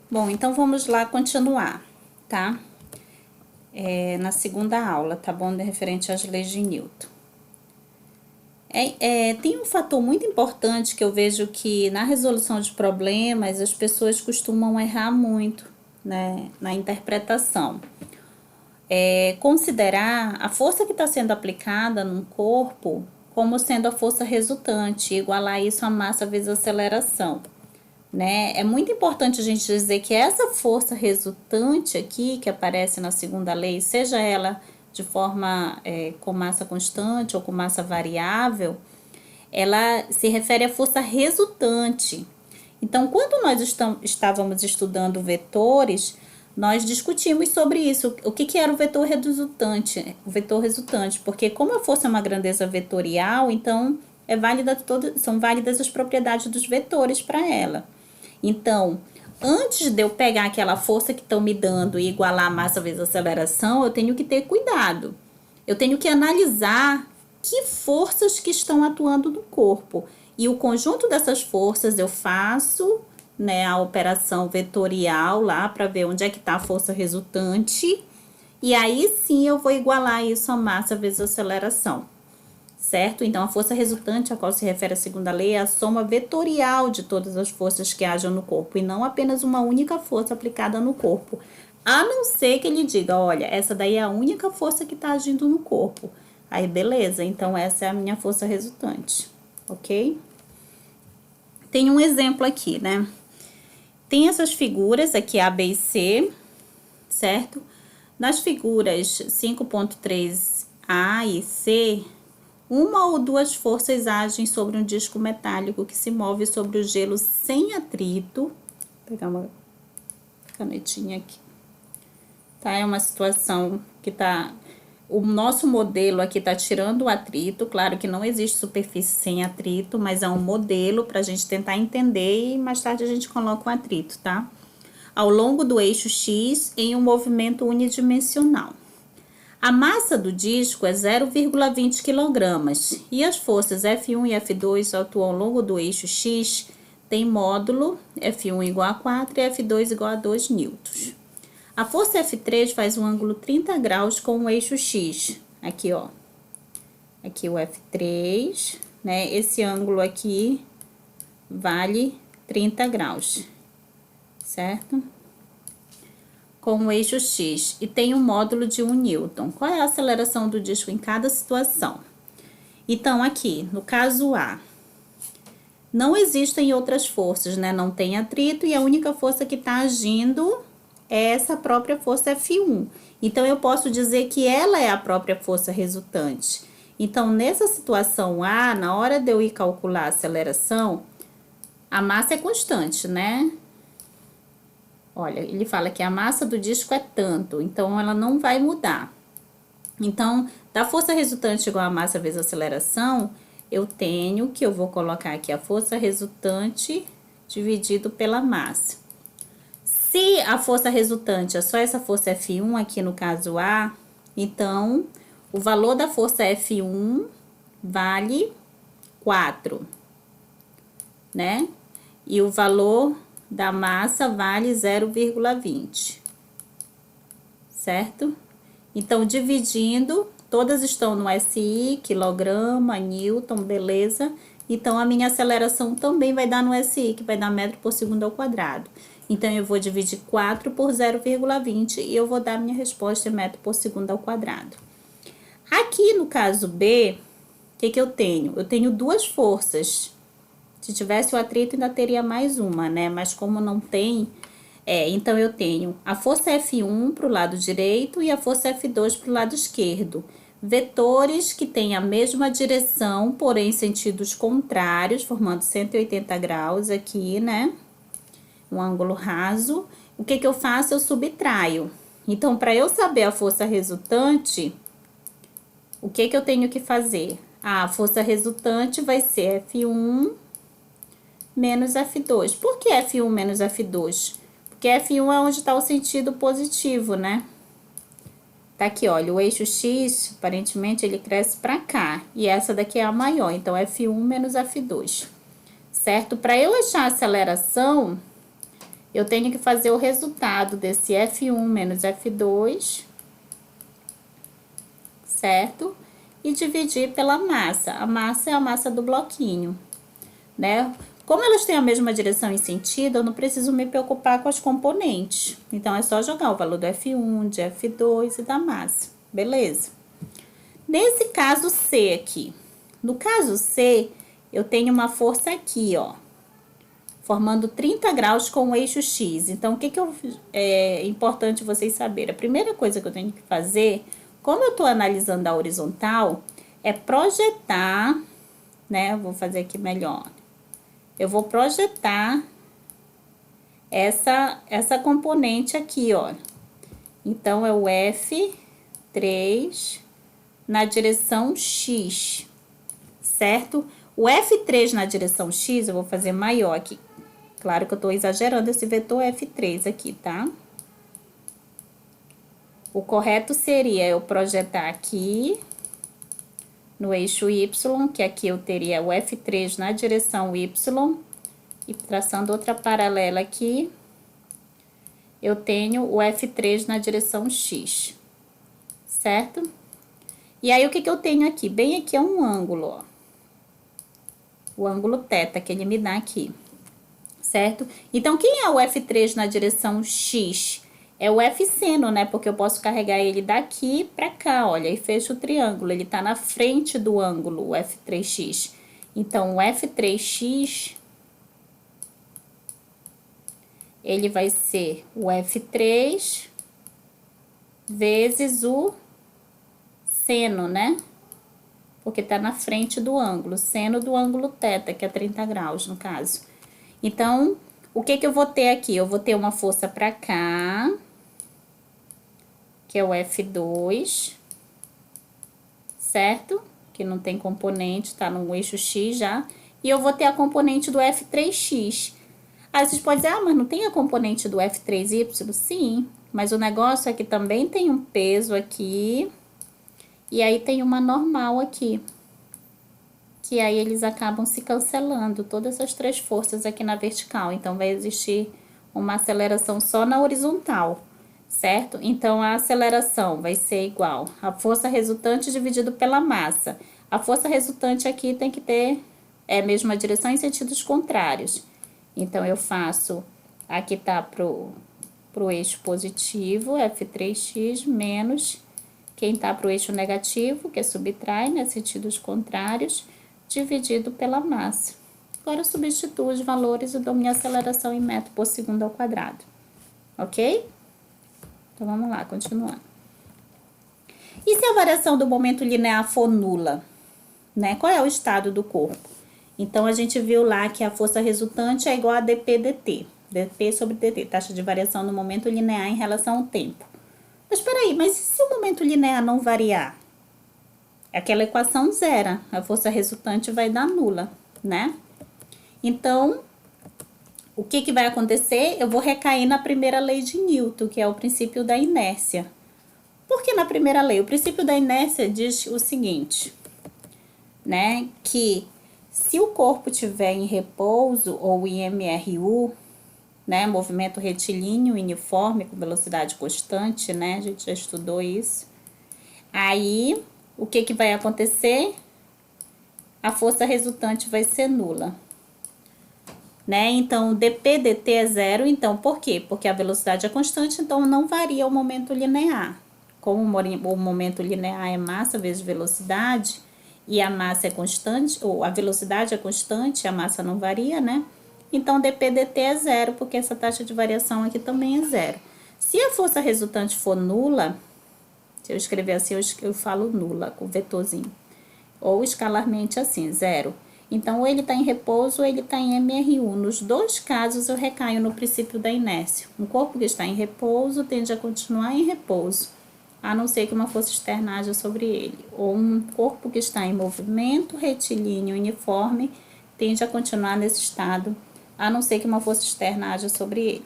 Bom, então vamos lá continuar, tá? Na segunda aula, tá bom? Referente às leis de Newton. Tem um fator muito importante que eu vejo que na resolução de problemas as pessoas costumam errar muito, né, na interpretação. Considerar a força que está sendo aplicada num corpo como sendo a força resultante, igualar isso a massa vezes a aceleração. Né? É muito importante a gente dizer que essa força resultante aqui, que aparece na segunda lei, seja ela de forma com massa constante ou com massa variável, ela se refere à força resultante. Então, quando nós estávamos estudando vetores, nós discutimos sobre isso. O que era o vetor resultante? O vetor resultante, porque como a força é uma grandeza vetorial, então são válidas as propriedades dos vetores para ela. Então, antes de eu pegar aquela força que estão me dando e igualar a massa vezes a aceleração, eu tenho que ter cuidado. Eu tenho que analisar que forças que estão atuando no corpo. E o conjunto dessas forças eu faço, né, a operação vetorial lá para ver onde é que está a força resultante. E aí sim eu vou igualar isso a massa vezes a aceleração. Certo? Então, a força resultante a qual se refere a segunda lei é a soma vetorial de todas as forças que hajam no corpo, e não apenas uma única força aplicada no corpo. A não ser que ele diga, olha, essa daí é a única força que está agindo no corpo. Aí, beleza, então essa é a minha força resultante, ok? Tem um exemplo aqui, né? Tem essas figuras aqui, A, B e C, certo? Nas figuras 5.3A e C, uma ou duas forças agem sobre um disco metálico que se move sobre o gelo sem atrito. Vou pegar uma canetinha aqui. Tá? É uma situação que tá... O nosso modelo aqui tá tirando o atrito. Claro que não existe superfície sem atrito, mas é um modelo para a gente tentar entender e mais tarde a gente coloca o atrito, tá? Ao longo do eixo X em um movimento unidimensional. A massa do disco é 0,20 kg e as forças F1 e F2 atuam ao longo do eixo X tem módulo F1 igual a 4 e F2 igual a 2 newtons. A força F3 faz um ângulo 30 graus com o eixo X. Aqui, ó. Aqui o F3, né? Esse ângulo aqui vale 30 graus, certo? Com o eixo X e tem um módulo de 1 newton. Qual é a aceleração do disco em cada situação? Então, aqui, no caso A, não existem outras forças, né? Não tem atrito e a única força que está agindo é essa própria força F1. Então, eu posso dizer que ela é a própria força resultante. Então, nessa situação A, na hora de eu ir calcular a aceleração, a massa é constante, né? Olha, ele fala que a massa do disco é tanto, então ela não vai mudar. Então, da força resultante igual a massa vezes a aceleração, eu vou colocar aqui a força resultante dividido pela massa. Se a força resultante é só essa força F1 aqui no caso A, então o valor da força F1 vale 4, né? E o valor da massa vale 0,20, certo? Então, dividindo, todas estão no SI, quilograma, newton, beleza? Então, a minha aceleração também vai dar no SI, que vai dar metro por segundo ao quadrado. Então, eu vou dividir 4 por 0,20 e eu vou dar a minha resposta em metro por segundo ao quadrado. Aqui, no caso B, o que eu tenho? Eu tenho duas forças. Se tivesse o atrito, ainda teria mais uma, né? Mas como não tem, então eu tenho a força F1 para o lado direito e a força F2 para o lado esquerdo. Vetores que têm a mesma direção, porém sentidos contrários, formando 180 graus aqui, né? Um ângulo raso. O que eu faço? Eu subtraio. Então, para eu saber a força resultante, o que eu tenho que fazer? A força resultante vai ser F1 menos F2. Por que F1 menos F2? Porque F1 é onde está o sentido positivo, né? Tá aqui, olha, o eixo X, aparentemente, ele cresce para cá. E essa daqui é a maior, então F1 menos F2. Certo? Para eu achar a aceleração, eu tenho que fazer o resultado desse F1 menos F2, certo? E dividir pela massa. A massa é a massa do bloquinho, né? Como elas têm a mesma direção e sentido, eu não preciso me preocupar com as componentes. Então, é só jogar o valor do F1, de F2 e da massa. Beleza? Nesse caso C aqui. No caso C, eu tenho uma força aqui, ó, formando 30 graus com o eixo X. Então, o que é importante vocês saberem? A primeira coisa que eu tenho que fazer, como eu estou analisando a horizontal, é projetar, né? Eu vou fazer aqui melhor. Eu vou projetar essa componente aqui, ó. Então, é o F3 na direção X, certo? O F3 na direção X, eu vou fazer maior aqui. Claro que eu tô exagerando esse vetor F3 aqui, tá? O correto seria eu projetar aqui no eixo Y, que aqui eu teria o F3 na direção Y, e traçando outra paralela aqui, eu tenho o F3 na direção X, certo? E aí, o que eu tenho aqui? Bem aqui é um ângulo, ó. O ângulo θ que ele me dá aqui, certo? Então, quem é o F3 na direção X? É o F seno, né? Porque eu posso carregar ele daqui pra cá, olha, e fecha o triângulo. Ele tá na frente do ângulo, o F3x. Então, o F3x, ele vai ser o F3 vezes o seno, né? Porque tá na frente do ângulo, seno do ângulo θ, que é 30 graus, no caso. Então, o que eu vou ter aqui? Eu vou ter uma força pra cá, que é o F2, certo? Que não tem componente, tá no eixo X já. E eu vou ter a componente do F3x. Aí vocês podem dizer, ah, mas não tem a componente do F3y? Sim, mas o negócio é que também tem um peso aqui, e aí tem uma normal aqui. Que aí eles acabam se cancelando, todas essas três forças aqui na vertical. Então, vai existir uma aceleração só na horizontal, certo? Então, a aceleração vai ser igual a força resultante dividido pela massa. A força resultante aqui tem que ter a mesma direção em sentidos contrários. Então, eu faço, aqui tá pro eixo positivo, F3x, menos quem tá pro eixo negativo, que é subtrai, né, sentidos contrários, dividido pela massa. Agora, eu substituo os valores e dou minha aceleração em metro por segundo ao quadrado. Ok? Então, vamos lá, continuando. E se a variação do momento linear for nula? Né? Qual é o estado do corpo? Então, a gente viu lá que a força resultante é igual a dp/dt. dp sobre dt, taxa de variação no momento linear em relação ao tempo. Mas, peraí, mas e se o momento linear não variar? Aquela equação zera, a força resultante vai dar nula, né? Então, o que vai acontecer? Eu vou recair na primeira lei de Newton, que é o princípio da inércia. Por que na primeira lei? O princípio da inércia diz o seguinte, né? Que se o corpo estiver em repouso ou em MRU, né? Movimento retilíneo uniforme com velocidade constante, né? A gente já estudou isso. Aí, o que vai acontecer? A força resultante vai ser nula, né? Então, dp/dt é zero. Então, por quê? Porque a velocidade é constante, então não varia o momento linear. Como o momento linear é massa vezes velocidade, e a massa é constante, ou a velocidade é constante, a massa não varia, né? Então, dp/dt é zero, porque essa taxa de variação aqui também é zero. Se a força resultante for nula, se eu escrever assim, eu falo nula, com vetorzinho. Ou escalarmente assim, zero. Então, ou ele está em repouso ou ele está em MRU. Nos dois casos, eu recaio no princípio da inércia. Um corpo que está em repouso tende a continuar em repouso, a não ser que uma força externa haja sobre ele. Ou um corpo que está em movimento retilíneo uniforme tende a continuar nesse estado, a não ser que uma força externa haja sobre ele.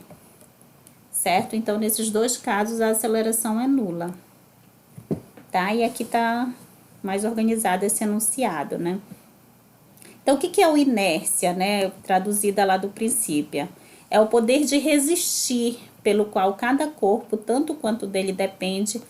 Certo? Então, nesses dois casos, a aceleração é nula. Tá? E aqui tá mais organizado esse enunciado, né? Então, o que é o inércia, né? Traduzida lá do princípio? É o poder de resistir, pelo qual cada corpo, tanto quanto dele depende,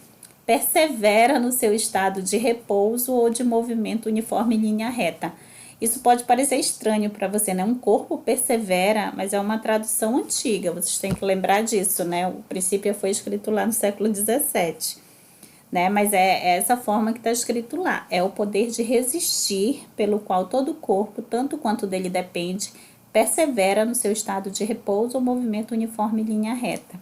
persevera no seu estado de repouso ou de movimento uniforme em linha reta. Isso pode parecer estranho para você, né? Um corpo persevera, mas é uma tradução antiga, vocês têm que lembrar disso, né? O princípio foi escrito lá no século XVII, né? Mas é essa forma que está escrito lá. É o poder de resistir, pelo qual todo corpo, tanto quanto dele depende, persevera no seu estado de repouso ou movimento uniforme em linha reta,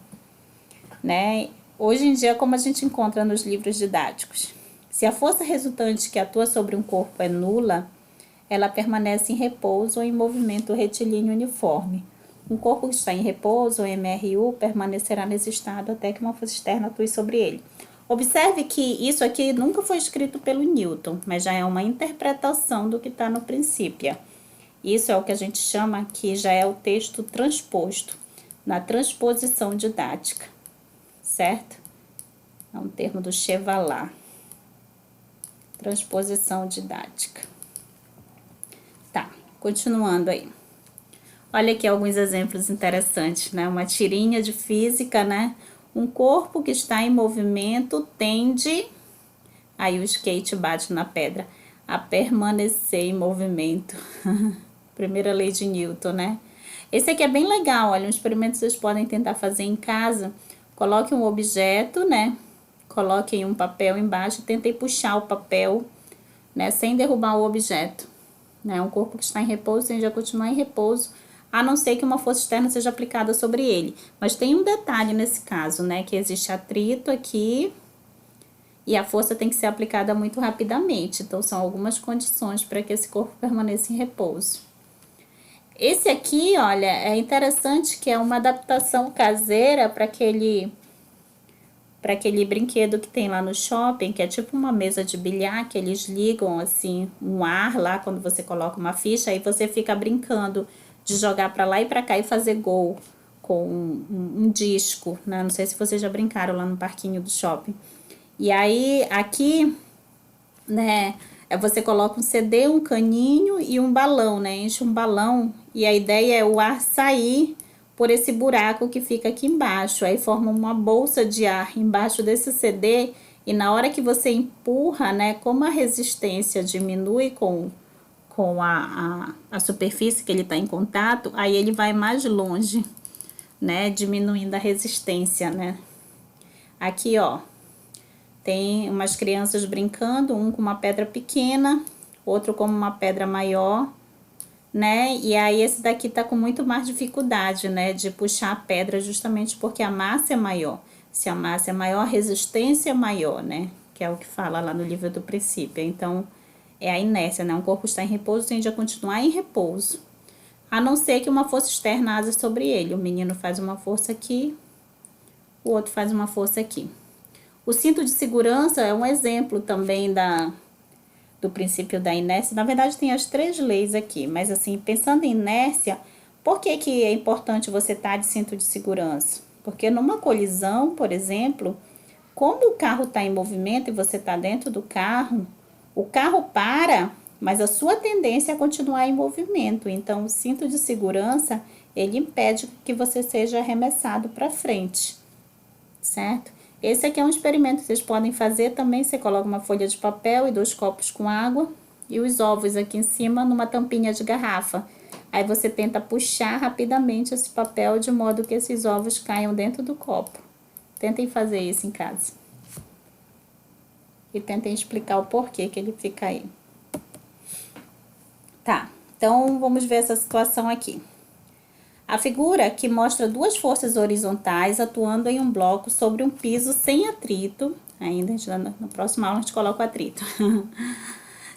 né? Hoje em dia, como a gente encontra nos livros didáticos, se a força resultante que atua sobre um corpo é nula, ela permanece em repouso ou em movimento retilíneo uniforme. Um corpo que está em repouso, ou MRU, permanecerá nesse estado até que uma força externa atue sobre ele. Observe que isso aqui nunca foi escrito pelo Newton, mas já é uma interpretação do que está no Principia. Isso é o que a gente chama que já é o texto transposto, na transposição didática, certo? É um termo do Chevalard. Transposição didática. Tá, continuando aí. Olha aqui alguns exemplos interessantes, né? Uma tirinha de física, né? Um corpo que está em movimento tende, aí o skate bate na pedra, a permanecer em movimento. Primeira lei de Newton, né? Esse aqui é bem legal, olha, um experimento que vocês podem tentar fazer em casa. Coloque um objeto, né? Coloquem um papel embaixo e tentem puxar o papel, né? Sem derrubar o objeto. Né? Um corpo que está em repouso tende a continuar em repouso, a não ser que uma força externa seja aplicada sobre ele. Mas tem um detalhe nesse caso, né? Que existe atrito aqui e a força tem que ser aplicada muito rapidamente. Então, são algumas condições para que esse corpo permaneça em repouso. Esse aqui, olha, é interessante que é uma adaptação caseira para aquele brinquedo que tem lá no shopping, que é tipo uma mesa de bilhar, que eles ligam assim um ar lá quando você coloca uma ficha, aí você fica brincando de jogar para lá e para cá e fazer gol com um disco, né? Não sei se vocês já brincaram lá no parquinho do shopping. E aí aqui, né, você coloca um CD, um caninho e um balão, né? Enche um balão e a ideia é o ar sair por esse buraco que fica aqui embaixo. Aí forma uma bolsa de ar embaixo desse CD e na hora que você empurra, né, como a resistência diminui com a superfície que ele está em contato, aí ele vai mais longe, né, diminuindo a resistência, né. Aqui, ó, tem umas crianças brincando, um com uma pedra pequena, outro com uma pedra maior, né? E aí esse daqui tá com muito mais dificuldade, né, de puxar a pedra, justamente porque a massa é maior. Se a massa é maior, a resistência é maior, né? Que é o que fala lá no livro do Princípio. Então, é a inércia, né? Um corpo está em repouso, tende a continuar em repouso. A não ser que uma força externa ase sobre ele. O menino faz uma força aqui, o outro faz uma força aqui. O cinto de segurança é um exemplo também do princípio da inércia. Na verdade, tem as 3 leis aqui, mas assim, pensando em inércia, por que é importante você estar de cinto de segurança? Porque numa colisão, por exemplo, como o carro está em movimento e você está dentro do carro, o carro para, mas a sua tendência é continuar em movimento. Então, o cinto de segurança, ele impede que você seja arremessado para frente, certo? Esse aqui é um experimento que vocês podem fazer também. Você coloca uma folha de papel e 2 copos com água e os ovos aqui em cima numa tampinha de garrafa. Aí você tenta puxar rapidamente esse papel de modo que esses ovos caiam dentro do copo. Tentem fazer isso em casa. E tentem explicar o porquê que ele fica aí. Tá, então vamos ver essa situação aqui. A figura que mostra 2 forças horizontais atuando em um bloco sobre um piso sem atrito. Ainda, na próxima aula a gente coloca o atrito.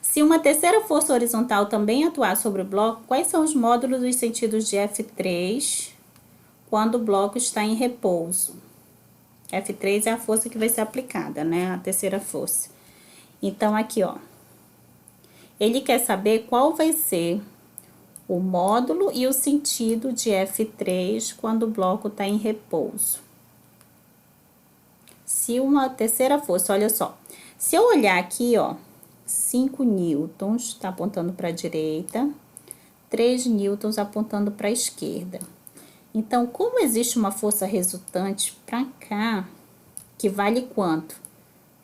Se uma terceira força horizontal também atuar sobre o bloco, quais são os módulos dos sentidos de F3 quando o bloco está em repouso? F3 é a força que vai ser aplicada, né? A terceira força. Então, aqui, ó. Ele quer saber qual vai ser o módulo e o sentido de F3 quando o bloco está em repouso. Se uma terceira força, olha só. Se eu olhar aqui, ó, 5 newtons, está apontando para a direita, 3 newtons apontando para a esquerda. Então, como existe uma força resultante para cá, que vale quanto?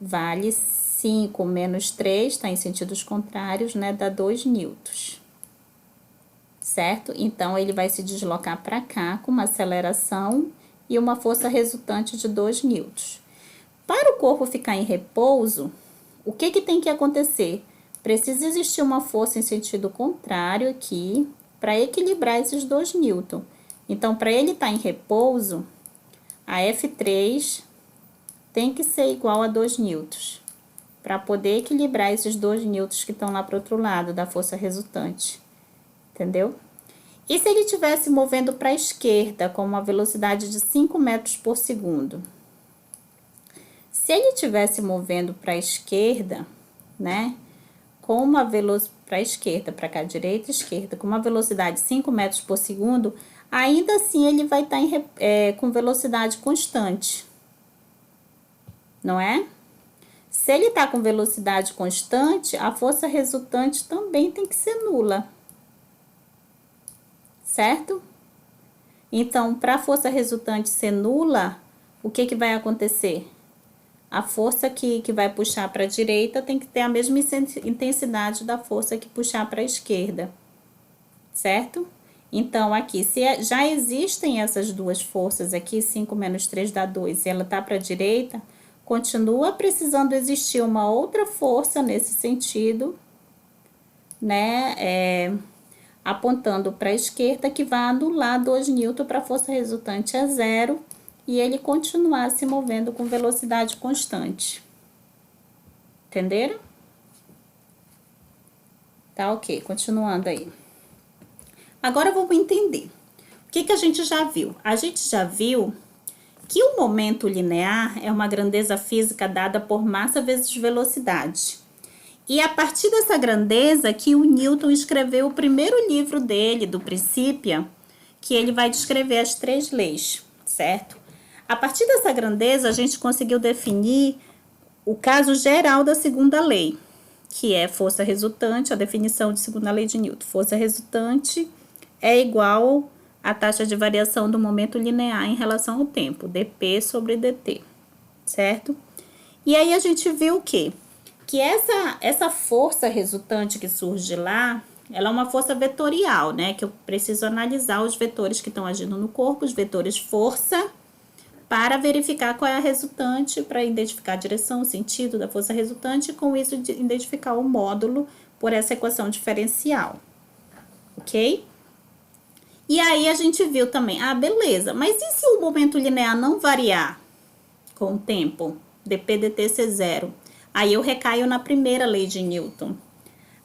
Vale 5 menos 3, está em sentidos contrários, né? Dá 2 newtons. Certo? Então, ele vai se deslocar para cá com uma aceleração e uma força resultante de 2 newtons. Para o corpo ficar em repouso, o que tem que acontecer? Precisa existir uma força em sentido contrário aqui para equilibrar esses 2 newtons. Então, para ele estar em repouso, a F3 tem que ser igual a 2 newtons, para poder equilibrar esses 2 newtons que estão lá para o outro lado da força resultante. Entendeu? E se ele estivesse movendo para a esquerda com uma velocidade de 5 metros por segundo? Se ele estivesse movendo para a esquerda, né? Com uma velocidade para a esquerda, para cá, direita e esquerda, com uma velocidade de 5 metros por segundo, ainda assim ele vai estar com velocidade constante. Não é? Se ele está com velocidade constante, a força resultante também tem que ser nula. Certo? Então, para a força resultante ser nula, o que vai acontecer? A força que vai puxar para a direita tem que ter a mesma intensidade da força que puxar para a esquerda. Certo? Então, aqui, se já existem essas duas forças aqui, 5 menos 3 dá 2, e ela está para a direita, continua precisando existir uma outra força nesse sentido, né? Apontando para a esquerda, que vai anular 2 newtons para a força resultante é zero, e ele continuar se movendo com velocidade constante. Entenderam? Tá ok, continuando aí. Agora vamos entender. O que a gente já viu? A gente já viu que o momento linear é uma grandeza física dada por massa vezes velocidade. E a partir dessa grandeza que o Newton escreveu o primeiro livro dele, do Princípio, que ele vai descrever as 3 leis, certo? A partir dessa grandeza, a gente conseguiu definir o caso geral da segunda lei, que é força resultante, a definição de segunda lei de Newton. Força resultante é igual à taxa de variação do momento linear em relação ao tempo, dp sobre dt, certo? E aí a gente viu o quê? Que essa força resultante que surge lá, ela é uma força vetorial, né? Que eu preciso analisar os vetores que estão agindo no corpo, os vetores força, para verificar qual é a resultante, para identificar a direção, o sentido da força resultante, e com isso identificar o módulo por essa equação diferencial, ok? E aí a gente viu também, beleza, mas e se o momento linear não variar com o tempo? dp dt ser zero. Aí eu recaio na primeira lei de Newton.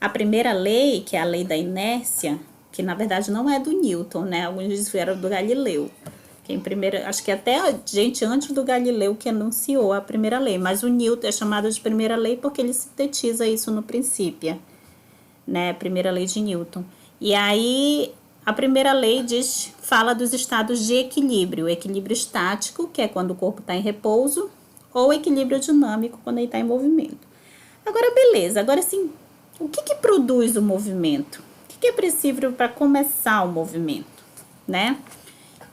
A primeira lei, que é a lei da inércia, que na verdade não é do Newton, né? Alguns dizem que era do Galileu. Que acho que até a gente antes do Galileu que anunciou a primeira lei, mas o Newton é chamado de primeira lei porque ele sintetiza isso no Princípio, né? Primeira lei de Newton. E aí a primeira lei fala dos estados de equilíbrio, o equilíbrio estático, que é quando o corpo está em repouso, ou equilíbrio dinâmico, quando ele está em movimento. Agora, beleza. Agora, assim, o que produz o movimento? O que é preciso para começar o movimento, né?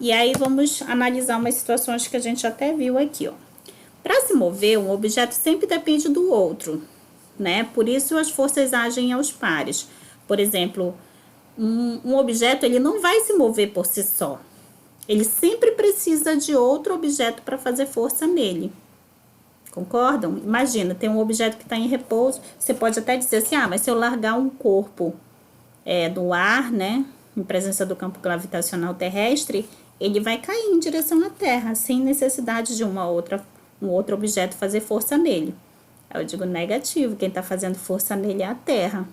E aí, vamos analisar umas situações que a gente até viu aqui, ó. Para se mover, um objeto sempre depende do outro, né? Por isso, as forças agem aos pares. Por exemplo, um objeto, ele não vai se mover por si só. Ele sempre precisa de outro objeto para fazer força nele. Concordam? Imagina, tem um objeto que está em repouso, você pode até dizer assim, mas se eu largar um corpo do ar, né, em presença do campo gravitacional terrestre, ele vai cair em direção à Terra, sem necessidade de um outro objeto fazer força nele. Eu digo negativo, quem está fazendo força nele é a Terra,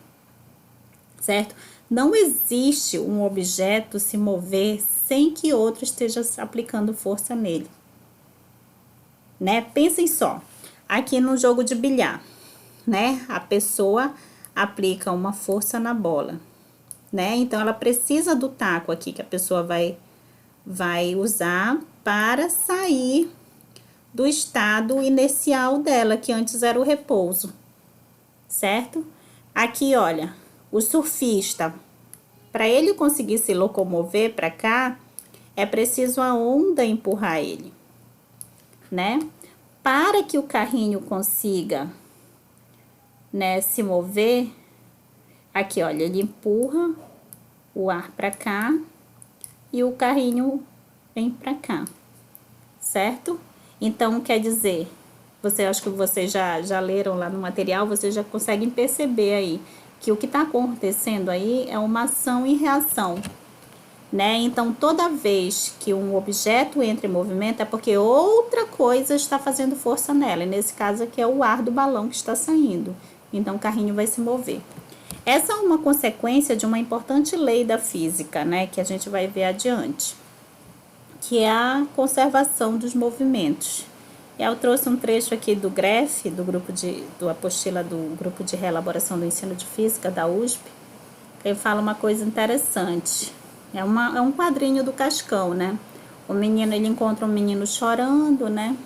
certo? Não existe um objeto se mover sem que outro esteja aplicando força nele. Né? Pensem só, aqui no jogo de bilhar, né? A pessoa aplica uma força na bola, né? Então, ela precisa do taco aqui que a pessoa vai usar para sair do estado inicial dela, que antes era o repouso, certo? Aqui, olha, o surfista, para ele conseguir se locomover para cá, é preciso a onda empurrar ele, né? Para que o carrinho consiga, né, se mover, aqui, olha, ele empurra o ar para cá e o carrinho vem para cá, certo? Então, quer dizer, acho que vocês já leram lá no material, vocês já conseguem perceber aí que o que está acontecendo aí é uma ação e reação, né? Então, toda vez que um objeto entra em movimento é porque outra coisa está fazendo força nela. E nesse caso aqui é o ar do balão que está saindo. Então, o carrinho vai se mover. Essa é uma consequência de uma importante lei da física, né? Que a gente vai ver adiante, que é a conservação dos movimentos. Eu trouxe um trecho aqui do GREF, do apostila do Grupo de Reelaboração do Ensino de Física da USP, que ele fala uma coisa interessante. É um quadrinho do Cascão, né? O menino, ele encontra um menino chorando, né?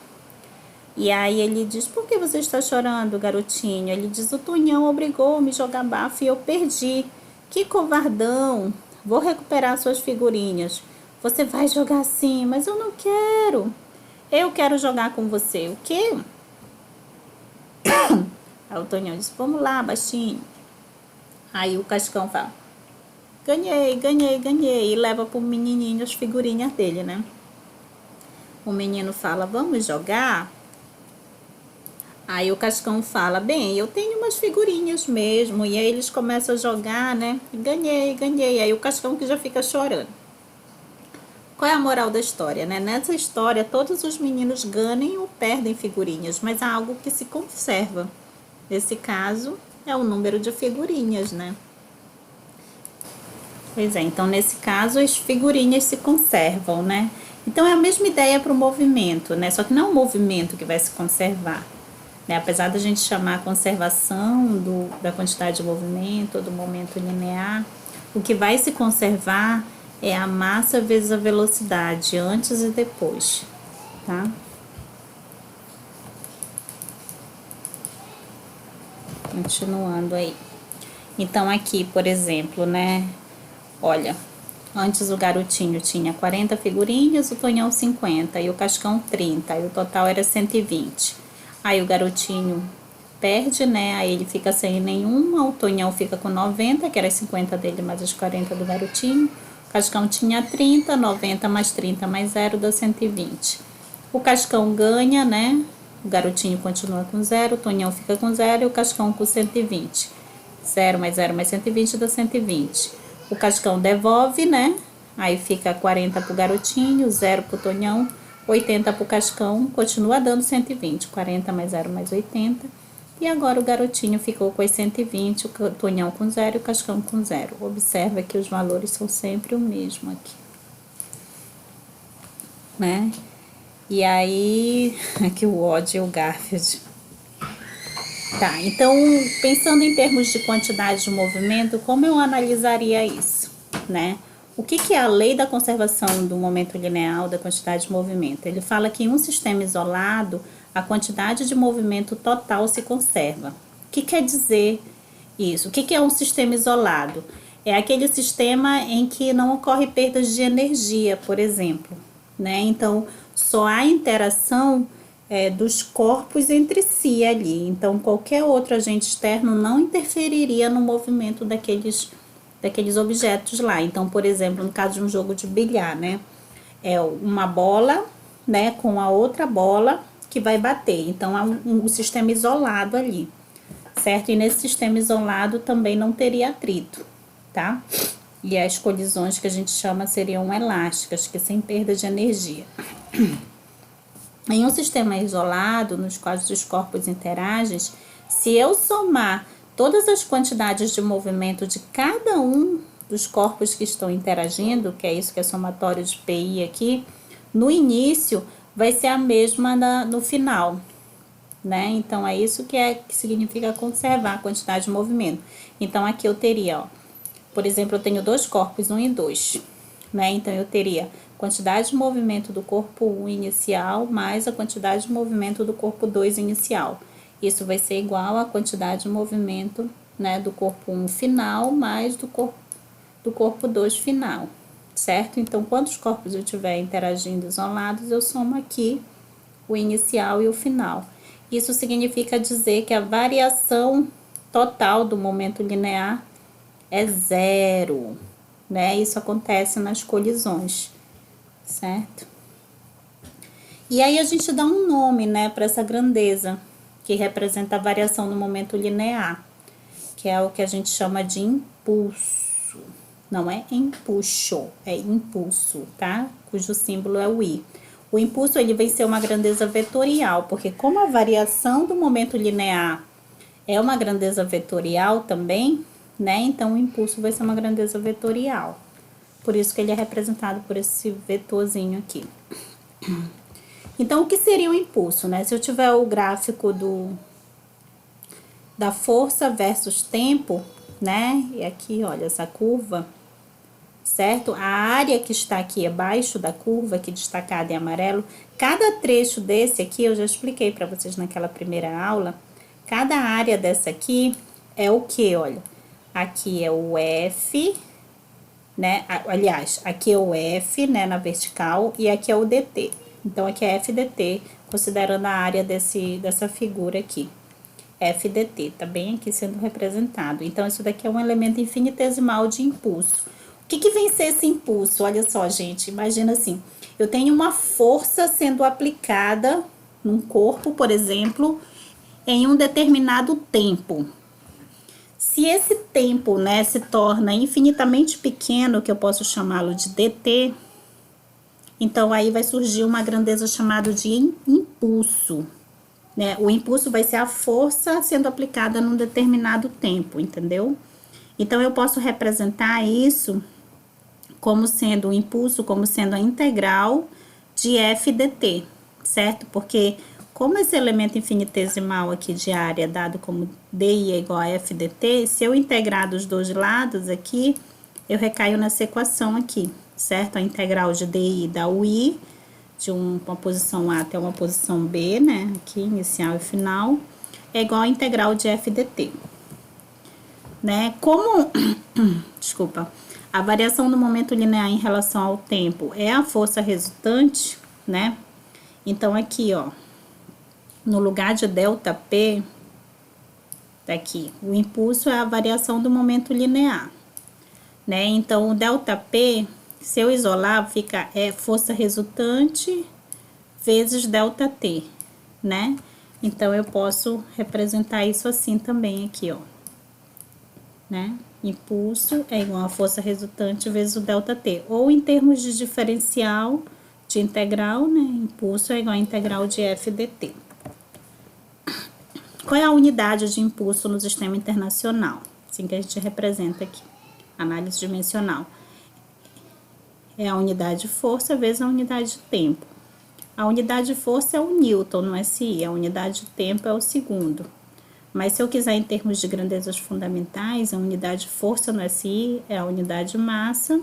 E aí ele diz, por que você está chorando, garotinho? Ele diz, o Tonhão obrigou a me jogar bafo e eu perdi. Que covardão! Vou recuperar suas figurinhas. Você vai jogar sim, mas eu não quero. Eu quero jogar com você. O quê? Aí o Tonhão diz, vamos lá, baixinho. Aí o Cascão fala, ganhei, ganhei, ganhei. E leva pro menininho as figurinhas dele, né? O menino fala, vamos jogar? Aí o Cascão fala, bem, eu tenho umas figurinhas mesmo. E aí eles começam a jogar, né? Ganhei, ganhei. Aí o Cascão que já fica chorando. Qual é a moral da história, né? Nessa história, todos os meninos ganham ou perdem figurinhas, mas há algo que se conserva. Nesse caso, é o número de figurinhas, né? Pois é, então nesse caso as figurinhas se conservam, né? Então é a mesma ideia para o movimento, né? Só que não é o movimento que vai se conservar, né? Apesar da gente chamar a conservação da quantidade de movimento ou do momento linear, o que vai se conservar é a massa vezes a velocidade, antes e depois, tá? Continuando aí. Então aqui, por exemplo, né? Olha, antes o garotinho tinha 40 figurinhas, o Tonhão 50 e o Cascão 30, e o total era 120. Aí o garotinho perde, né? Aí ele fica sem nenhuma, o Tonhão fica com 90, que era as 50 dele mais as 40 do garotinho. O Cascão tinha 30, 90 mais 30 mais 0 dá 120. O Cascão ganha, né? O garotinho continua com 0, o Tonhão fica com 0 e o Cascão com 120. 0 mais 120 dá 120. O Cascão devolve, né? Aí fica 40 pro garotinho, 0 pro Tonhão, 80 pro Cascão, continua dando 120. 40 mais 0 mais 80. E agora o garotinho ficou com as 120, o Tonhão com 0 e o Cascão com 0. Observa que os valores são sempre o mesmo aqui, né? E aí, aqui o Odd e o Garfield. Tá, então, pensando em termos de quantidade de movimento, como eu analisaria isso, né? O que é a lei da conservação do momento linear da quantidade de movimento? Ele fala que em um sistema isolado, a quantidade de movimento total se conserva. O que quer dizer isso? O que é um sistema isolado? É aquele sistema em que não ocorre perdas de energia, por exemplo, né? Então, só há interação dos corpos entre si ali. Então, qualquer outro agente externo não interferiria no movimento daqueles objetos lá. Então, por exemplo, no caso de um jogo de bilhar, né? É uma bola, né, com a outra bola que vai bater. Então, há um sistema isolado ali, certo? E nesse sistema isolado também não teria atrito, tá? E as colisões que a gente chama seriam elásticas, que sem perda de energia. Em um sistema isolado, nos quais os corpos interagem, se eu somar todas as quantidades de movimento de cada um dos corpos que estão interagindo, que é isso que é somatório de PI aqui, no início vai ser a mesma no final, né? Então, é isso que significa conservar a quantidade de movimento. Então, aqui eu teria, ó, por exemplo, eu tenho dois corpos, 1 e 2, né? Então, eu teria quantidade de movimento do corpo 1 inicial mais a quantidade de movimento do corpo 2 inicial. Isso vai ser igual à quantidade de movimento, né, do corpo 1 final mais do corpo 2 final, certo? Então, quantos corpos eu tiver interagindo isolados, eu somo aqui o inicial e o final. Isso significa dizer que a variação total do momento linear é zero, né? Isso acontece nas colisões, certo? E aí a gente dá um nome, né, para essa grandeza, que representa a variação no momento linear, que é o que a gente chama de impulso. Não é empuxo, é impulso, tá? Cujo símbolo é o I. O impulso, ele vai ser uma grandeza vetorial, porque como a variação do momento linear é uma grandeza vetorial também, né? Então, o impulso vai ser uma grandeza vetorial. Por isso que ele é representado por esse vetorzinho aqui. Então, o que seria o impulso, né? Se eu tiver o gráfico da força versus tempo, né? E aqui, olha, essa curva, certo? A área que está aqui abaixo da curva, aqui destacada em amarelo, cada trecho desse aqui, eu já expliquei para vocês naquela primeira aula, cada área dessa aqui é o que, olha? Aqui é o F, né? Aliás, aqui é o F, né, na vertical, e aqui é o DT. Então, aqui é FDT, considerando a área dessa figura aqui. FDT, tá bem aqui sendo representado. Então, isso daqui é um elemento infinitesimal de impulso. O que vem ser esse impulso? Olha só, gente, imagina assim, eu tenho uma força sendo aplicada num corpo, por exemplo, em um determinado tempo. Se esse tempo, né, se torna infinitamente pequeno, que eu posso chamá-lo de dt, então aí vai surgir uma grandeza chamada de impulso, né? O impulso vai ser a força sendo aplicada num determinado tempo, entendeu? Então eu posso representar isso como sendo o impulso, como sendo a integral de f dt, certo? Porque como esse elemento infinitesimal aqui de área dado como di é igual a f dt, se eu integrar dos dois lados aqui, eu recaio nessa equação aqui, certo? A integral de di dá o i, de uma posição A até uma posição B, né? Aqui, inicial e final, é igual a integral de f dt. Né? Como, desculpa, a variação do momento linear em relação ao tempo é a força resultante, né? Então, aqui, ó, no lugar de ΔP, tá aqui, o impulso é a variação do momento linear, né? Então, o ΔP, se eu isolar, fica força resultante vezes ΔT, né? Então, eu posso representar isso assim também aqui, ó, né? Impulso é igual a força resultante vezes o ΔT. Ou em termos de diferencial de integral, né? Impulso é igual a integral de f dt. Qual é a unidade de impulso no sistema internacional? Assim que a gente representa aqui. Análise dimensional. É a unidade de força vezes a unidade de tempo. A unidade de força é o Newton no SI, a unidade de tempo é o segundo. Mas se eu quiser em termos de grandezas fundamentais, a unidade de força no SI é a unidade de massa,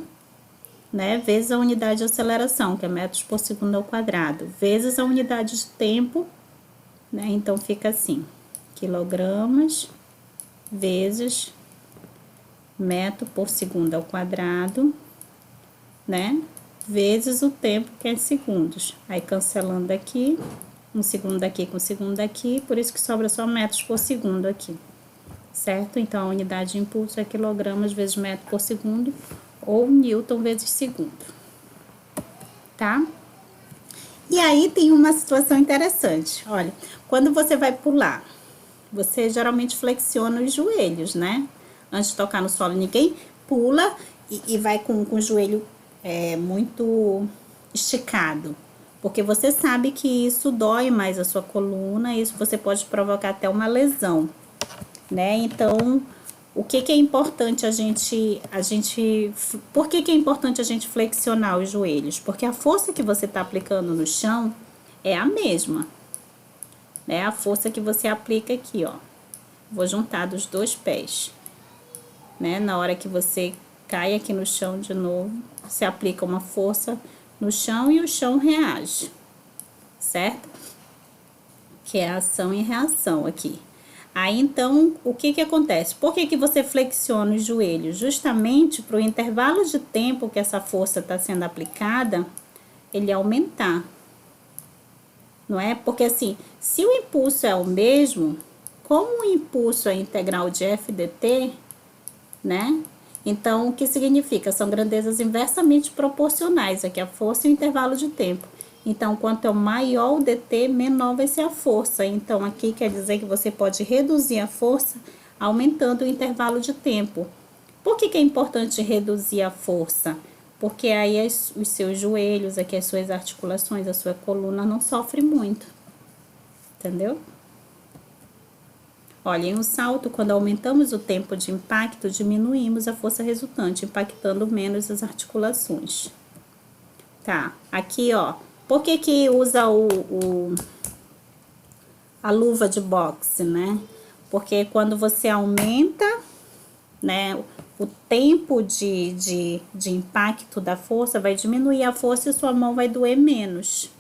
né, vezes a unidade de aceleração, que é metros por segundo ao quadrado, vezes a unidade de tempo, né, então fica assim, quilogramas vezes metro por segundo ao quadrado, né, vezes o tempo, que é segundos. Aí, cancelando aqui, um segundo aqui com um segundo aqui, por isso que sobra só metros por segundo aqui, certo? Então, a unidade de impulso é quilogramas vezes metro por segundo, ou Newton vezes segundo, tá? E aí, tem uma situação interessante, olha, quando você vai pular, você geralmente flexiona os joelhos, né? Antes de tocar no solo, ninguém pula e vai com o joelho muito esticado, porque você sabe que isso dói mais a sua coluna, isso você pode provocar até uma lesão, né? Então, o que é importante por que é importante a gente flexionar os joelhos? Porque a força que você está aplicando no chão é a mesma, né? A força que você aplica aqui, ó. Vou juntar dos dois pés, né? Na hora que você cai aqui no chão de novo, você aplica uma força no chão e o chão reage, certo? Que é a ação e reação aqui. Aí, então, o que que acontece? Por que que você flexiona os joelhos? Justamente para o intervalo de tempo que essa força está sendo aplicada, ele aumentar, não é? Porque assim, se o impulso é o mesmo, como o impulso é integral de FDT, né? Então, o que significa? São grandezas inversamente proporcionais, aqui a força e o intervalo de tempo. Então, quanto é maior o dt, menor vai ser a força. Então, aqui quer dizer que você pode reduzir a força aumentando o intervalo de tempo. Por que que é importante reduzir a força? Porque aí os seus joelhos, aqui as suas articulações, a sua coluna não sofre muito. Entendeu? Olha, em um salto, quando aumentamos o tempo de impacto, diminuímos a força resultante, impactando menos as articulações. Tá, aqui, ó. Por que que usa a luva de boxe, né? Porque quando você aumenta, né, o tempo de impacto da força, vai diminuir a força e sua mão vai doer menos.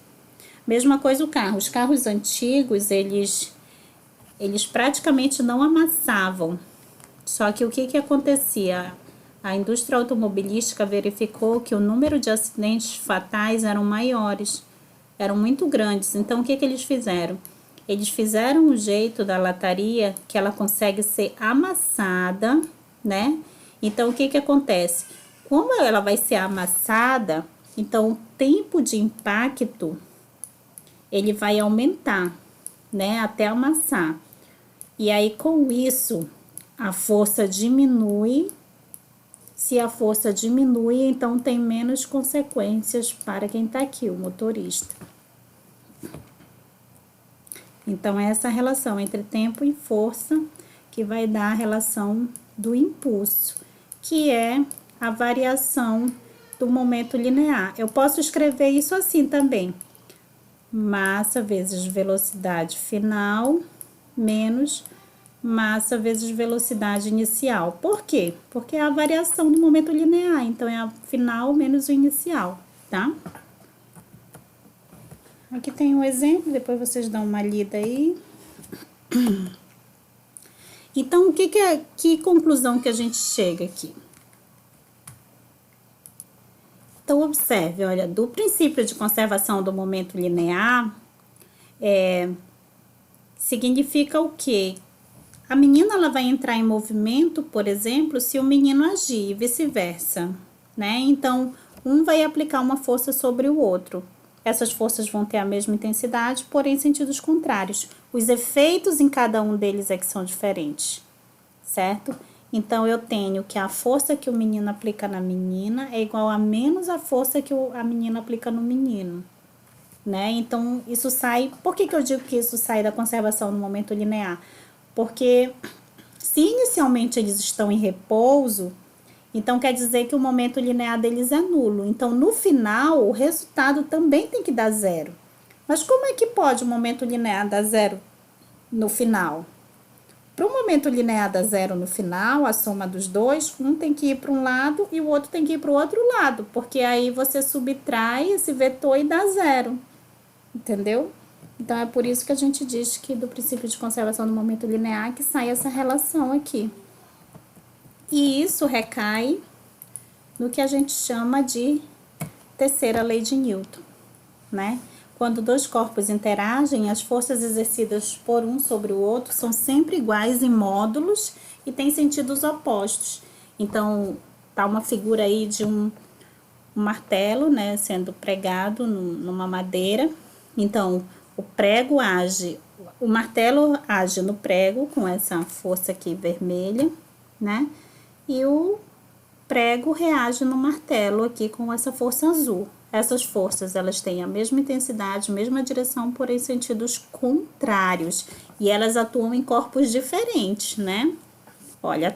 Mesma coisa o carro. Os carros antigos, eles praticamente não amassavam. Só que o que que acontecia? A indústria automobilística verificou que o número de acidentes fatais eram maiores, eram muito grandes. Então, o que que eles fizeram? Eles fizeram um jeito da lataria que ela consegue ser amassada, né? Então, o que que acontece? Como ela vai ser amassada, então o tempo de impacto ele vai aumentar, né? Até amassar. E aí, com isso, a força diminui. Se a força diminui, então tem menos consequências para quem está aqui, o motorista. Então, é essa relação entre tempo e força que vai dar a relação do impulso, que é a variação do momento linear. Eu posso escrever isso assim também: massa vezes velocidade final menos massa vezes velocidade inicial. Por quê? Porque é a variação do momento linear, então é a final menos o inicial, tá? Aqui tem um exemplo, depois vocês dão uma lida aí. Então, que conclusão que a gente chega aqui? Então, observe, olha, do princípio de conservação do momento linear, significa o quê? A menina ela vai entrar em movimento, por exemplo, se o menino agir e vice-versa, né? Então, um vai aplicar uma força sobre o outro. Essas forças vão ter a mesma intensidade, porém em sentidos contrários. Os efeitos em cada um deles é que são diferentes, certo? Então, eu tenho que a força que o menino aplica na menina é igual a menos a força que a menina aplica no menino, né? Então, isso sai... Por que que eu digo que isso sai da conservação no momento linear? Porque se inicialmente eles estão em repouso, então quer dizer que o momento linear deles é nulo. Então, no final, o resultado também tem que dar zero. Mas como é que pode o momento linear dar zero no final? Para o momento linear dar zero no final, a soma dos dois, um tem que ir para um lado e o outro tem que ir para o outro lado, porque aí você subtrai esse vetor e dá zero, entendeu? Então, é por isso que a gente diz que do princípio de conservação do momento linear que sai essa relação aqui. E isso recai no que a gente chama de terceira lei de Newton, né? Quando dois corpos interagem, as forças exercidas por um sobre o outro são sempre iguais em módulos e têm sentidos opostos. Então, tá uma figura aí de um martelo, né, sendo pregado numa madeira. Então, o martelo age no prego com essa força aqui vermelha, né? E o prego reage no martelo aqui com essa força azul. Essas forças, elas têm a mesma intensidade, mesma direção, porém sentidos contrários. E elas atuam em corpos diferentes, né? Olha,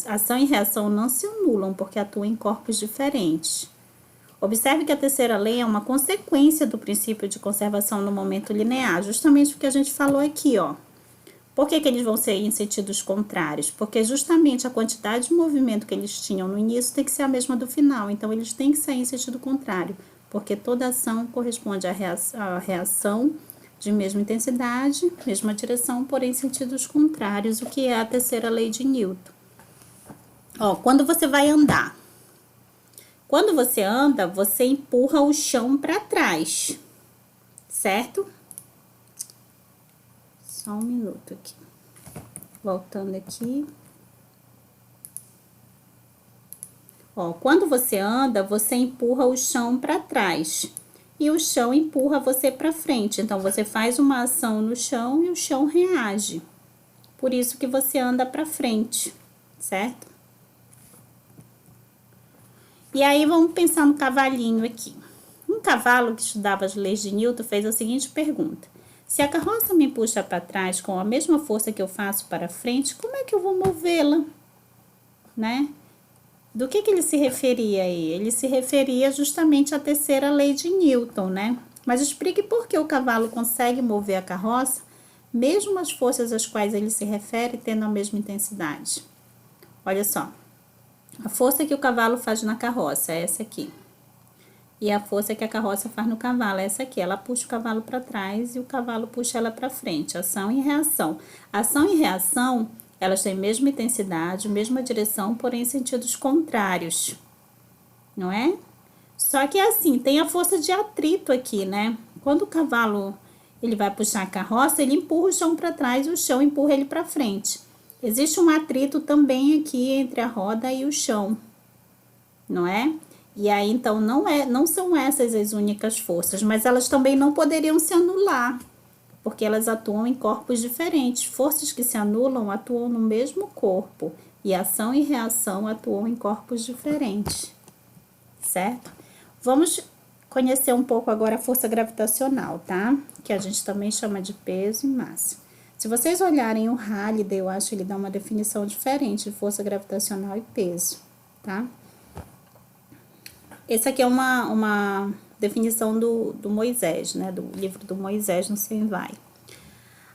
ação e reação não se anulam porque atuam em corpos diferentes. Observe que a terceira lei é uma consequência do princípio de conservação no momento linear, justamente o que a gente falou aqui, ó. Por que que eles vão ser em sentidos contrários? Porque justamente a quantidade de movimento que eles tinham no início tem que ser a mesma do final, então eles têm que sair em sentido contrário, porque toda ação corresponde à reação de mesma intensidade, mesma direção, porém sentidos contrários, o que é a terceira lei de Newton. Ó, quando você vai andar, quando você anda, você empurra o chão para trás, certo? Só um minuto aqui. Voltando aqui. Ó, quando você anda, você empurra o chão para trás e o chão empurra você para frente. Então, você faz uma ação no chão e o chão reage. Por isso que você anda para frente, certo? E aí, vamos pensar no cavalinho aqui. Um cavalo que estudava as leis de Newton fez a seguinte pergunta: se a carroça me puxa para trás com a mesma força que eu faço para frente, como é que eu vou movê-la? Né? Do que ele se referia aí? Ele se referia justamente à terceira lei de Newton, né? Mas explique por que o cavalo consegue mover a carroça, mesmo as forças às quais ele se refere tendo a mesma intensidade. Olha só, a força que o cavalo faz na carroça é essa aqui. E a força que a carroça faz no cavalo é essa aqui. Ela puxa o cavalo para trás e o cavalo puxa ela para frente. Ação e reação. Ação e reação, elas têm a mesma intensidade, mesma direção, porém sentidos contrários, não é? Só que assim, tem a força de atrito aqui, né? Quando o cavalo ele vai puxar a carroça, ele empurra o chão para trás e o chão empurra ele para frente. Existe um atrito também aqui entre a roda e o chão, não é? E aí, então, não são essas as únicas forças, mas elas também não poderiam se anular, porque elas atuam em corpos diferentes. Forças que se anulam atuam no mesmo corpo, e ação e reação atuam em corpos diferentes, certo? Vamos conhecer um pouco agora a força gravitacional, tá? Que a gente também chama de peso e massa. Se vocês olharem o Halliday, eu acho que ele dá uma definição diferente de força gravitacional e peso, tá? Essa aqui é uma definição do Moisés, né? Do livro do Moisés no Sem Vai.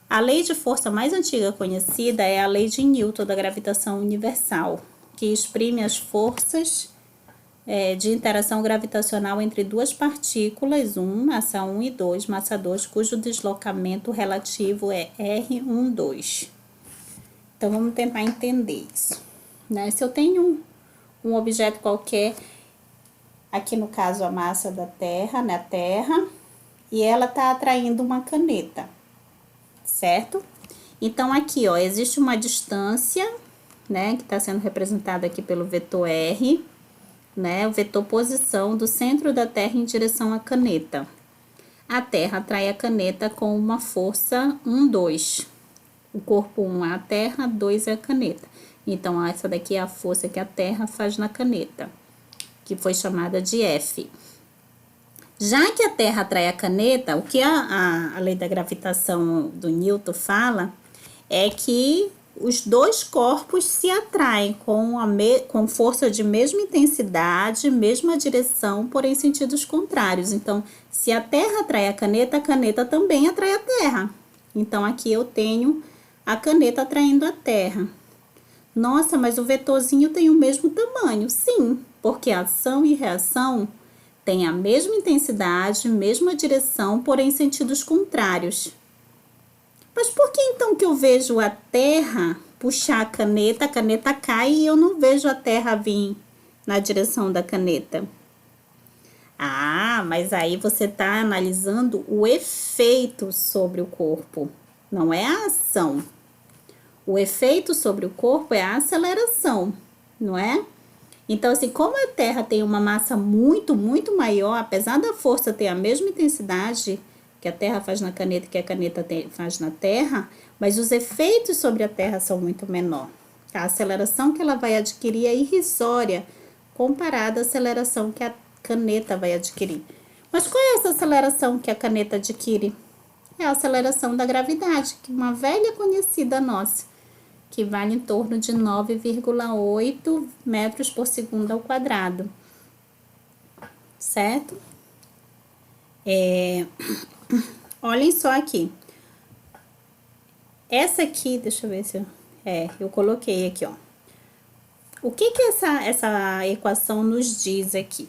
A lei de força mais antiga conhecida é a lei de Newton da gravitação universal, que exprime as forças de interação gravitacional entre duas partículas, massa 1 e 2, massa 2, cujo deslocamento relativo é R12. Então, vamos tentar entender isso, né? Se eu tenho um objeto qualquer, aqui no caso a massa da Terra, na Terra, e ela tá atraindo uma caneta, certo? Então, aqui, ó, existe uma distância, né, que está sendo representada aqui pelo vetor R, né, o vetor posição do centro da Terra em direção à caneta. A Terra atrai a caneta com uma força 1, 2. O corpo 1 é a Terra, 2 é a caneta. Então, essa daqui é a força que a Terra faz na caneta, que foi chamada de F. Já que a Terra atrai a caneta, o que a lei da gravitação do Newton fala é que os dois corpos se atraem com força de mesma intensidade, mesma direção, porém sentidos contrários. Então, se a Terra atrai a caneta também atrai a Terra. Então, aqui eu tenho a caneta atraindo a Terra. Nossa, mas o vetorzinho tem o mesmo tamanho. Sim, porque ação e reação têm a mesma intensidade, mesma direção, porém sentidos contrários. Mas por que então que eu vejo a Terra puxar a caneta cai e eu não vejo a Terra vir na direção da caneta? Ah, mas aí você está analisando o efeito sobre o corpo, não é a ação. O efeito sobre o corpo é a aceleração, não é? Então, assim, como a Terra tem uma massa muito, muito maior, apesar da força ter a mesma intensidade que a Terra faz na caneta, que a caneta faz na Terra, mas os efeitos sobre a Terra são muito menor. A aceleração que ela vai adquirir é irrisória comparada à aceleração que a caneta vai adquirir. Mas qual é essa aceleração que a caneta adquire? É a aceleração da gravidade, que é uma velha conhecida nossa, que vale em torno de 9,8 metros por segundo ao quadrado, certo? Olhem só aqui. Essa aqui, deixa eu ver se eu coloquei aqui, ó. O que essa equação nos diz aqui?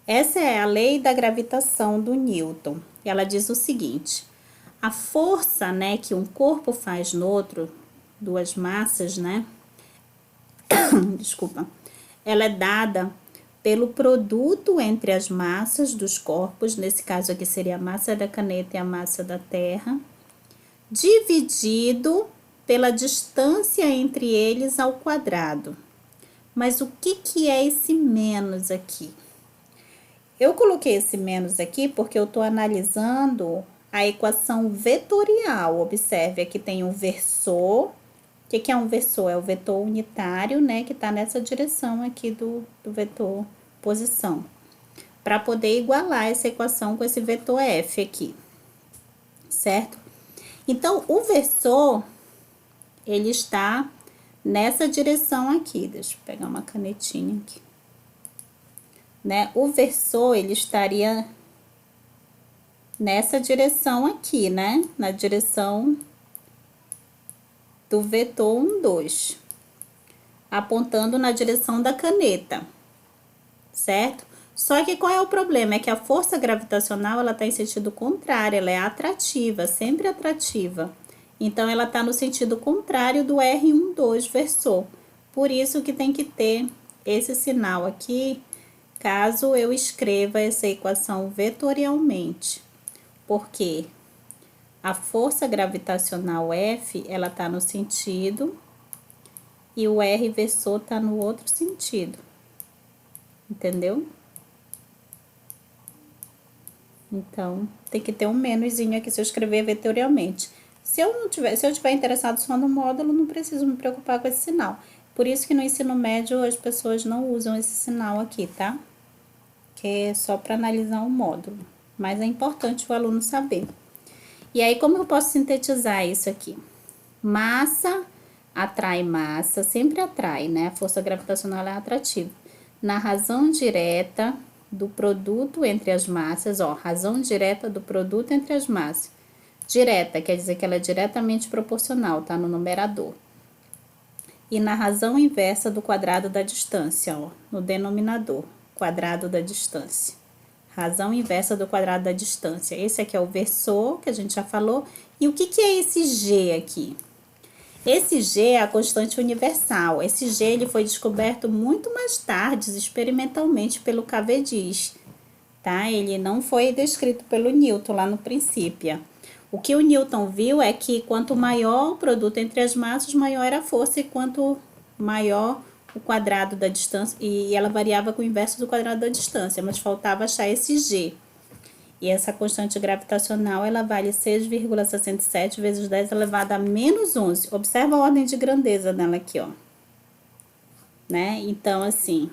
Essa é a lei da gravitação do Newton. Ela diz o seguinte: A força, né, que um corpo faz no outro, duas massas, né? Desculpa. Ela é dada pelo produto entre as massas dos corpos, nesse caso aqui seria a massa da caneta e a massa da terra, dividido pela distância entre eles ao quadrado. Mas o que é esse menos aqui? Eu coloquei esse menos aqui porque eu estou analisando a equação vetorial. Observe, aqui tem um versor. O que é um versor? É o vetor unitário, né? Que está nessa direção aqui do vetor posição. Para poder igualar essa equação com esse vetor F aqui. Certo? Então, o versor, ele está nessa direção aqui. Deixa eu pegar uma canetinha aqui. Né? O versor, ele estaria nessa direção aqui, né? Na direção do vetor 1, 2. Apontando na direção da caneta. Certo? Só que qual é o problema? É que a força gravitacional, ela tá em sentido contrário, ela é atrativa, sempre atrativa. Então, ela tá no sentido contrário do R12 versor. Por isso que tem que ter esse sinal aqui, caso eu escreva essa equação vetorialmente. Porque a força gravitacional F, ela tá no sentido e o R versor tá no outro sentido. Entendeu? Então, tem que ter um menoszinho aqui se eu escrever vetorialmente. Se eu tiver interessado só no módulo, não preciso me preocupar com esse sinal. Por isso que no ensino médio as pessoas não usam esse sinal aqui, tá? Que é só para analisar o módulo. Mas é importante o aluno saber. E aí, como eu posso sintetizar isso aqui? Massa atrai massa, sempre atrai, né? A força gravitacional é atrativa. Na razão direta do produto entre as massas, ó, razão direta do produto entre as massas. Direta, quer dizer que ela é diretamente proporcional, tá? No numerador. E na razão inversa do quadrado da distância, ó, no denominador, quadrado da distância. Razão inversa do quadrado da distância. Esse aqui é o versor, que a gente já falou. E o que é esse G aqui? Esse G é a constante universal. Esse G ele foi descoberto muito mais tarde, experimentalmente, pelo Cavendish, tá? Ele não foi descrito pelo Newton lá no princípio. O que o Newton viu é que quanto maior o produto entre as massas, maior era a força, e quanto maior o quadrado da distância, e ela variava com o inverso do quadrado da distância, mas faltava achar esse G. E essa constante gravitacional, ela vale 6,67 vezes 10 elevado a menos 11. Observa a ordem de grandeza dela aqui, ó. Né? Então, assim,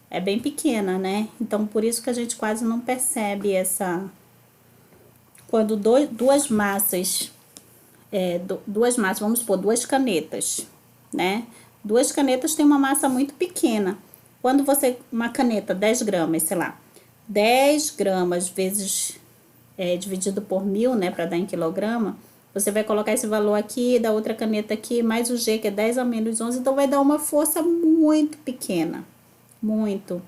é bem pequena, né? Então, por isso que a gente quase não percebe essa... Quando duas massas, vamos supor, duas canetas, né? Duas canetas têm uma massa muito pequena. Quando uma caneta, 10 gramas, sei lá, 10 gramas vezes dividido por 1000, né, para dar em quilograma, você vai colocar esse valor aqui, da outra caneta aqui, mais o G, que é 10 a menos 11, então vai dar uma força muito pequena, muito.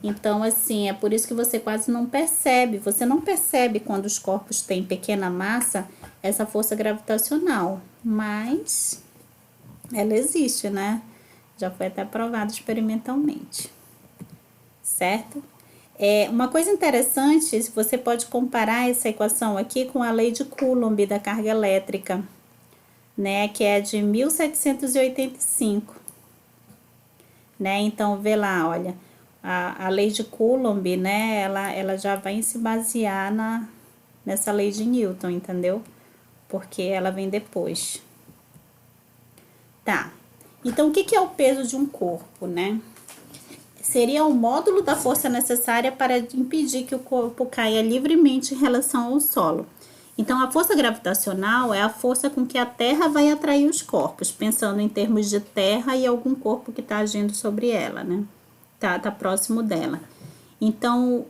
Então, assim, é por isso que você quase não percebe, você não percebe quando os corpos têm pequena massa, essa força gravitacional, mas ela existe, né? Já foi até provado experimentalmente, certo? Uma coisa interessante, você pode comparar essa equação aqui com a lei de Coulomb da carga elétrica, né, que é de 1785, né? Então, vê lá, olha, a lei de Coulomb, né, ela já vai se basear nessa lei de Newton, entendeu? Porque ela vem depois. Tá, então o que é o peso de um corpo, né? Seria o módulo da força necessária para impedir que o corpo caia livremente em relação ao solo. Então, a força gravitacional é a força com que a Terra vai atrair os corpos, pensando em termos de Terra e algum corpo que está agindo sobre ela, né? Tá próximo dela. Então,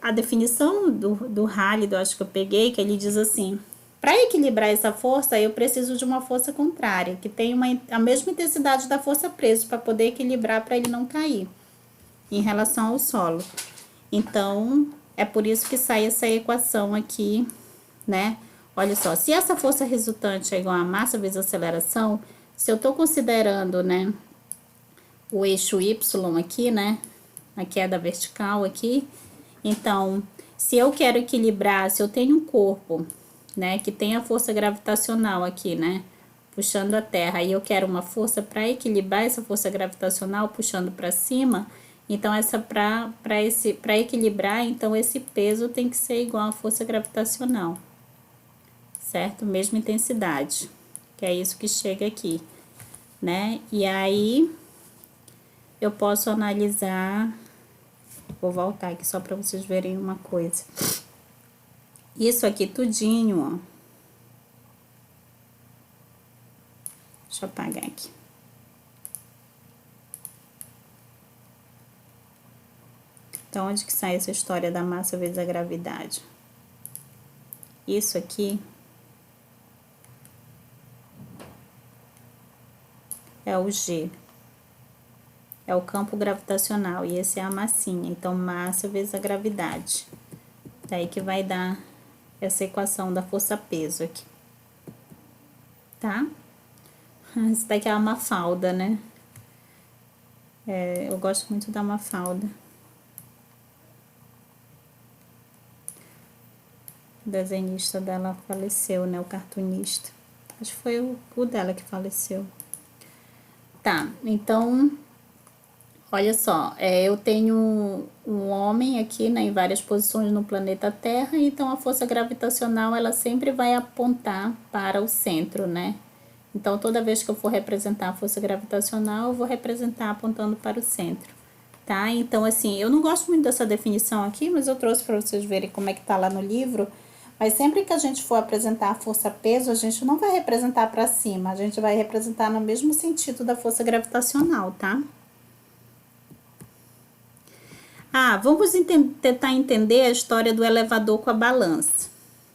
a definição do Halley, eu acho que eu peguei, que ele diz assim: para equilibrar essa força, eu preciso de uma força contrária, que tem a mesma intensidade da força presa, para poder equilibrar, para ele não cair em relação ao solo. Então, é por isso que sai essa equação aqui né? Olha só, se essa força resultante é igual a massa vezes aceleração, se eu tô considerando, né, o eixo Y aqui, né, a queda vertical aqui, então, se eu quero equilibrar, se eu tenho um corpo, né, que tem a força gravitacional aqui, né, puxando a Terra, e eu quero uma força para equilibrar essa força gravitacional puxando para cima, então essa para equilibrar, então esse peso tem que ser igual à força gravitacional, certo? Mesma intensidade, que é isso que chega aqui, né? E aí eu posso analisar, vou voltar aqui só para vocês verem uma coisa. Isso aqui tudinho, ó. Deixa eu apagar aqui. Então, onde que sai essa história da massa vezes a gravidade? Isso aqui é o G. É o campo gravitacional e esse é a massinha. Então, massa vezes a gravidade. Daí que vai dar essa equação da força-peso aqui. Tá? Essa daqui é a Mafalda, né? Eu gosto muito da Mafalda. O desenhista dela faleceu, né? O cartunista. Acho que foi o dela que faleceu. Tá, então, olha só, eu tenho um homem aqui, né, em várias posições no planeta Terra, então a força gravitacional, ela sempre vai apontar para o centro, né? Então, toda vez que eu for representar a força gravitacional, eu vou representar apontando para o centro, tá? Então, assim, eu não gosto muito dessa definição aqui, mas eu trouxe para vocês verem como é que tá lá no livro. Mas sempre que a gente for apresentar a força-peso, a gente não vai representar para cima, a gente vai representar no mesmo sentido da força gravitacional, tá? Vamos tentar entender a história do elevador com a balança,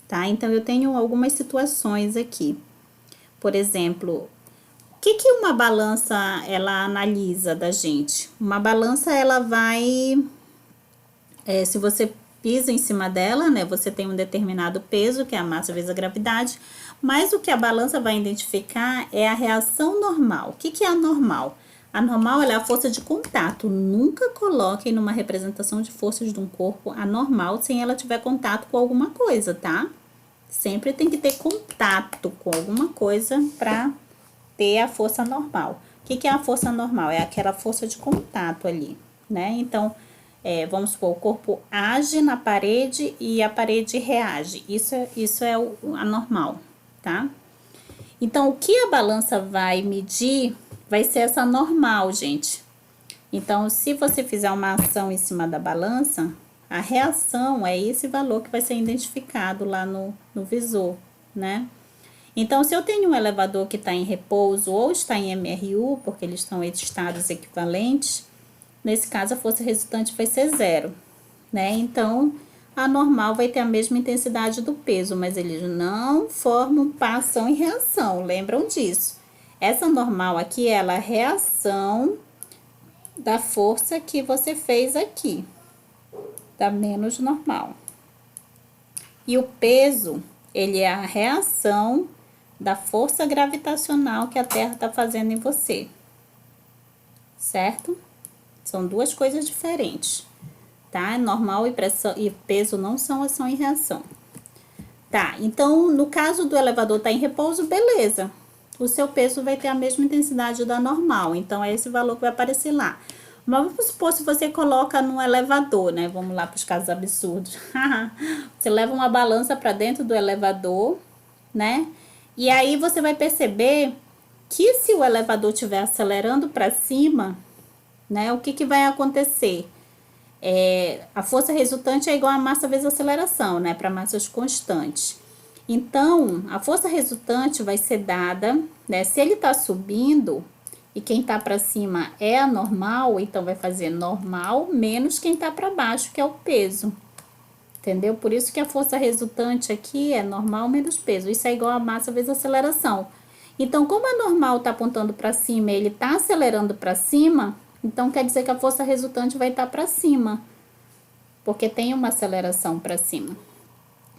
tá? Então, eu tenho algumas situações aqui. Por exemplo, o que uma balança, ela analisa da gente? Uma balança, ela vai... se você pisa em cima dela, né, você tem um determinado peso, que é a massa vezes a gravidade, mas o que a balança vai identificar é a reação normal. O que é a normal? A normal é a força de contato. Nunca coloquem numa representação de forças de um corpo a normal sem ela tiver contato com alguma coisa, tá? Sempre tem que ter contato com alguma coisa para ter a força normal. O que é a força normal? É aquela força de contato ali, né? Então, vamos supor, o corpo age na parede e a parede reage. Isso é a normal, tá? Então, o que a balança vai medir vai ser essa normal, gente. Então, se você fizer uma ação em cima da balança, a reação é esse valor que vai ser identificado lá no visor, né? Então, se eu tenho um elevador que está em repouso ou está em MRU, porque eles estão em estados equivalentes, nesse caso, a força resultante vai ser 0, né? Então, a normal vai ter a mesma intensidade do peso, mas eles não formam ação e reação, lembram disso? Essa normal aqui, ela é a reação da força que você fez aqui, da menos normal. E o peso, ele é a reação da força gravitacional que a Terra está fazendo em você, certo? São duas coisas diferentes, tá? Normal e pressão e peso não são ação e reação. Tá, então, no caso do elevador estar em repouso, beleza. O seu peso vai ter a mesma intensidade da normal, então é esse valor que vai aparecer lá. Mas vamos supor, se você coloca num elevador, né? Vamos lá para os casos absurdos. Você leva uma balança para dentro do elevador, né? E aí você vai perceber que se o elevador estiver acelerando para cima, né? O que vai acontecer? A força resultante é igual a massa vezes a aceleração, né? Para massas constantes. Então, a força resultante vai ser dada, né? Se ele está subindo e quem está para cima é a normal, então vai fazer normal menos quem está para baixo, que é o peso. Entendeu? Por isso que a força resultante aqui é normal menos peso. Isso é igual a massa vezes a aceleração. Então, como a normal está apontando para cima e ele está acelerando para cima, então quer dizer que a força resultante vai estar para cima, porque tem uma aceleração para cima.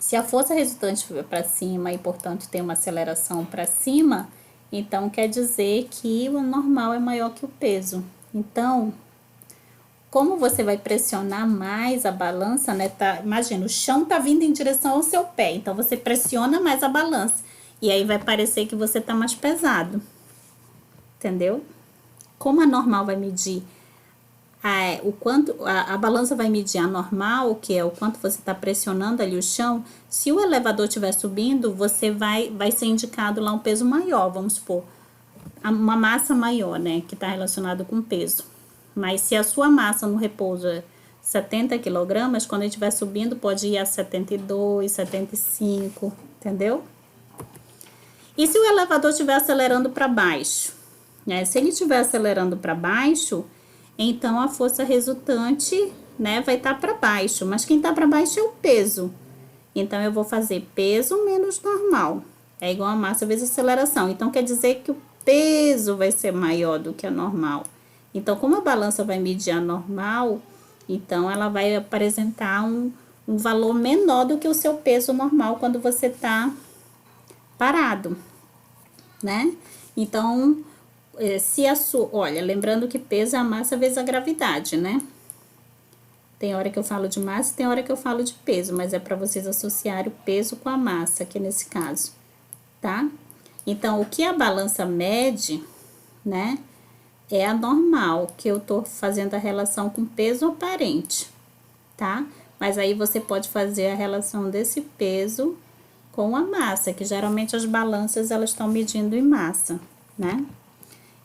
Se a força resultante for para cima e, portanto, tem uma aceleração para cima, então quer dizer que o normal é maior que o peso. Então, como você vai pressionar mais a balança, né? Imagina, o chão tá vindo em direção ao seu pé, então você pressiona mais a balança. E aí vai parecer que você tá mais pesado. Entendeu? Como a normal vai medir o quanto a balança vai medir a normal, que é o quanto você está pressionando ali o chão. Se o elevador estiver subindo, você vai ser indicado lá um peso maior, vamos supor, uma massa maior, né, que está relacionado com peso. Mas se a sua massa no repouso é 70 quilogramas, quando ele estiver subindo, pode ir a 72, 75, entendeu? E se o elevador estiver acelerando para baixo, né? Se ele estiver acelerando para baixo, então a força resultante, né, vai estar para baixo, mas quem está para baixo é o peso. Então eu vou fazer peso menos normal, é igual a massa vezes aceleração. Então quer dizer que o peso vai ser maior do que a normal. Então, como a balança vai medir a normal, então ela vai apresentar um valor menor do que o seu peso normal quando você está parado, né? Então, se a sua... Olha, lembrando que peso é a massa vezes a gravidade, né? Tem hora que eu falo de massa e tem hora que eu falo de peso, mas é para vocês associarem o peso com a massa, aqui nesse caso, tá? Então, o que a balança mede, né, é a normal, que eu tô fazendo a relação com peso aparente, tá? Mas aí você pode fazer a relação desse peso com a massa, que geralmente as balanças elas estão medindo em massa, né?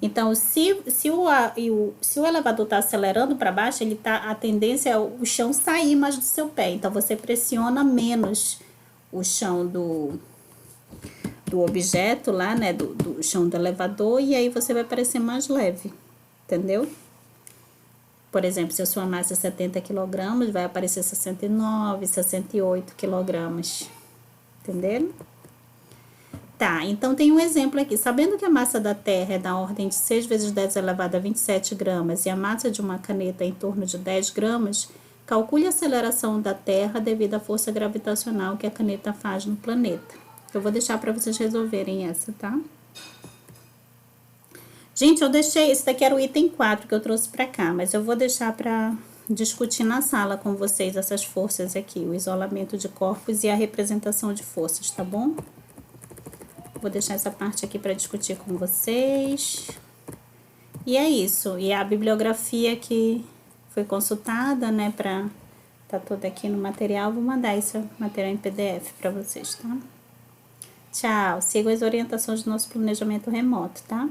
Então, se o elevador está acelerando para baixo, a tendência é o chão sair mais do seu pé. Então, você pressiona menos o chão do objeto lá, né? Do chão do elevador, e aí você vai parecer mais leve, entendeu? Por exemplo, se a sua massa é 70 kg, vai aparecer 69, 68 kg, entenderam? Tá, então tem um exemplo aqui. Sabendo que a massa da Terra é da ordem de 6 vezes 10 elevado a 27 gramas e a massa de uma caneta é em torno de 10 gramas, calcule a aceleração da Terra devido à força gravitacional que a caneta faz no planeta. Eu vou deixar para vocês resolverem essa, tá? Gente, eu deixei... Esse daqui era o item 4 que eu trouxe para cá, mas eu vou deixar para discutir na sala com vocês essas forças aqui, o isolamento de corpos e a representação de forças, tá bom? Vou deixar essa parte aqui para discutir com vocês. E é isso. E a bibliografia que foi consultada, né, tá toda aqui no material. Vou mandar esse material em PDF para vocês, tá? Tchau. Sigam as orientações do nosso planejamento remoto, tá?